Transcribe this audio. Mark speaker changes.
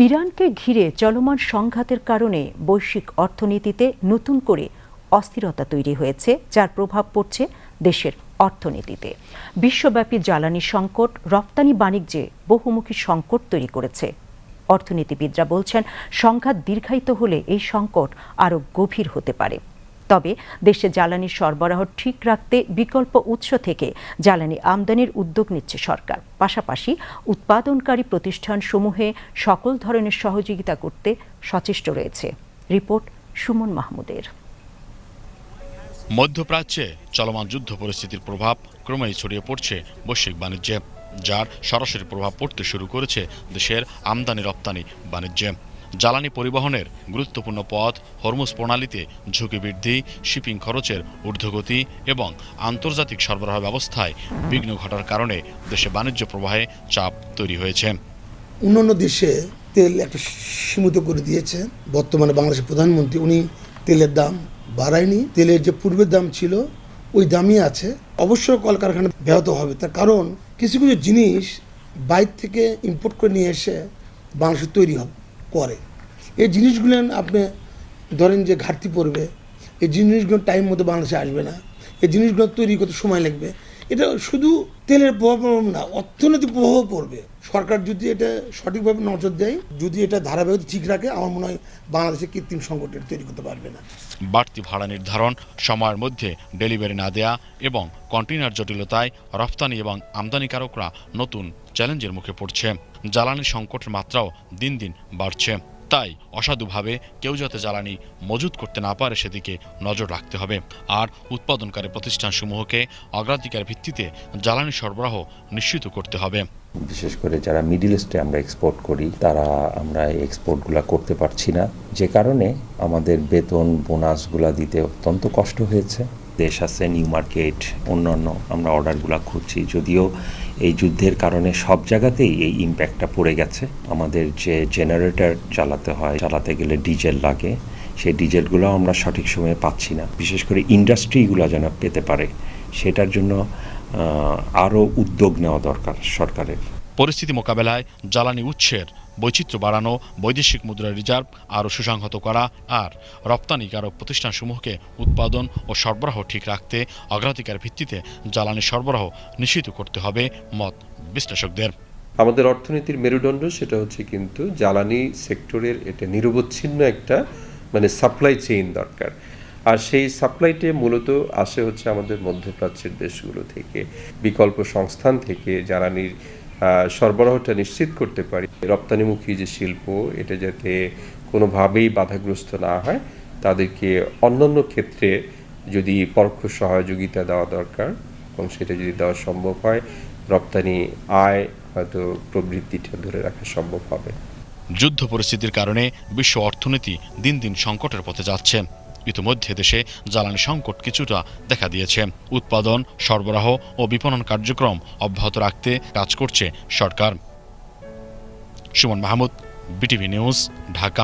Speaker 1: ইরানকে ঘিরে চলমান সংঘাতের কারণে বৈশ্বিক অর্থনীতিতে নতুন করে অস্থিরতা তৈরি হয়েছে, যার প্রভাব পড়ছে দেশের অর্থনীতিতে। বিশ্বব্যাপী জ্বালানি সংকট রপ্তানি বাণিজ্যে বহুমুখী সংকট তৈরি করেছে। অর্থনীতিবিদরা বলছেন, সংঘাত দীর্ঘায়িত হলে এই সংকট আরও গভীর হতে পারে। তবে দেশে জ্বালানির সরবরাহ ঠিক রাখতে বিকল্প উৎস থেকে জ্বালানি আমদানির উদ্যোগ নিচ্ছে সরকার। পাশাপাশি উৎপাদনকারী প্রতিষ্ঠানসমূহে সকল ধরনের সহযোগিতা করতে সচেষ্ট রয়েছে। রিপোর্ট সুমন মাহমুদের।
Speaker 2: মধ্যপ্রাচ্যে চলমান যুদ্ধ পরিস্থিতির প্রভাব ক্রমেই ছড়িয়ে পড়ছে বৈশ্বিক বাণিজ্যে, যার সরাসরি প্রভাব পড়তে শুরু করেছে দেশের আমদানি রপ্তানি বাণিজ্যে। জ্বালানি পরিবহনের গুরুত্বপূর্ণ পথ হরমুজ প্রণালীতে ঝুঁকি বৃদ্ধি, শিপিং খরচের ঊর্ধ্বগতি এবং আন্তর্জাতিক সরবরাহ ব্যবস্থায় বিঘ্ন ঘটার কারণে দেশে বাণিজ্য প্রবাহে চাপ তৈরি হয়েছে।
Speaker 3: অন্যান্য দেশে তেল একটা সীমিত করে দিয়েছে। বর্তমানে বাংলাদেশের প্রধানমন্ত্রী উনি তেলের দাম বাড়ায়নি, তেলের যে পূর্বের দাম ছিল ওই দামই আছে। অবশ্যই কলকারখানা ব্যাহত হবে, তার কারণ কিছু কিছু জিনিস বাইরে থেকে ইম্পোর্ট করে নিয়ে এসে বাংলাদেশে তৈরি করে। এই জিনিসগুলো আপনি ধরেন যে ঘাটতি পড়বে, এই জিনিসগুলো টাইম মতো বাংলাদেশে আসবে না, এই জিনিসগুলো তৈরি করতে সময় লাগবে। এটা শুধু তেলের প্রভাব না, অর্থনৈতিক প্রভাব পড়বে। সরকার যদি এটা সঠিকভাবে নজর দেয়, যদি এটা ধারাবাহিকতা ঠিক রাখে, আমার মনে হয় বাংলাদেশে কৃত্রিম সংকট তৈরি করতে পারবে না।
Speaker 2: বাড়তি ভাড়া নির্ধারণ, সময়ের মধ্যে ডেলিভারি না দেয়া এবং কন্টেইনার জটিলতায় রপ্তানি এবং আমদানিকারকরা নতুন চ্যালেঞ্জের মুখে পড়ছে। জ্বালানি সংকটের মাত্রাও দিন দিন বাড়ছে। তাই অসাধুভাবে কেউ যাতে জ্বালানি মজুত করতে না পারে সেদিকে নজর রাখতে হবে। আর উৎপাদনকারী প্রতিষ্ঠানসমূহকে অগ্রাধিকার ভিত্তিতে জ্বালানি সরবরাহ নিশ্চিত করতে হবে।
Speaker 4: বিশেষ করে যারা মিডল ইস্টে আমরা এক্সপোর্ট করি, আমরা এক্সপোর্টগুলো করতে পারছি না, যে কারণে আমাদের বেতন বোনাসগুলো দিতে অত্যন্ত কষ্ট হয়েছে। দেশ আছে নিউ মার্কেট, অন্যান্য আমরা অর্ডারগুলো খুঁজছি, যদিও এই যুদ্ধের কারণে সব জায়গাতেই এই ইম্প্যাক্টটা পড়ে গেছে। আমাদের যে জেনারেটর চালাতে গেলে ডিজেল লাগে, সেই ডিজেলগুলো আমরা সঠিক সময়ে পাচ্ছি না। বিশেষ করে ইন্ডাস্ট্রিগুলো যেন পেতে পারে, সেটার জন্য আরও উদ্যোগ নেওয়া দরকার সরকারের।
Speaker 2: পরিস্থিতি মোকাবেলায় জ্বালানি উৎসের বৈচিত্র্য বাড়ানো, বৈদেশিক মুদ্রা রিজার্ভ আরও সুসংহত করা আর রপ্তানিকারক প্রতিষ্ঠানসমূহকে উৎপাদন ও সরবরাহ ঠিক রাখতে অগ্রাধিকার ভিত্তিতে জ্বালানি সরবরাহ নিশ্চিত করতে হবে মত বিশ্লেষকদের।
Speaker 5: আমাদের অর্থনীতির মেরুদণ্ড সেটা হচ্ছে কিন্তু জ্বালানি সেক্টরের এটা নিরবচ্ছিন্ন একটা সাপ্লাই চেইন দরকার। আর সেই সাপ্লাইটে মূলত আসে হচ্ছে আমাদের মধ্যপ্রাচ্যের দেশগুলো থেকে, বিকল্প সংস্থান থেকে জ্বালানির সরবরাহটা নিশ্চিত করতে পারি। রপ্তানিমুখী যে শিল্প, এটা যাতে কোনোভাবেই বাধাগ্রস্ত না হয়, তাদেরকে অন্যান্য ক্ষেত্রে যদি পরোক্ষ সহযোগিতা দেওয়া দরকার এবং সেটা যদি দেওয়া সম্ভব হয়, রপ্তানি আয় হয়তো প্রবৃদ্ধিটা ধরে রাখা সম্ভব হবে।
Speaker 2: যুদ্ধ পরিস্থিতির কারণে বিশ্ব অর্থনীতি দিন দিন সংকটের পথে যাচ্ছে। ইতিমধ্যে দেশে জ্বালানি সংকট কিছুটা দেখা দিয়েছে। উৎপাদন, সরবরাহ ও বিপণন কার্যক্রম অব্যাহত রাখতে কাজ করছে সরকার। Suman Mahmud, BTV news, Dhaka.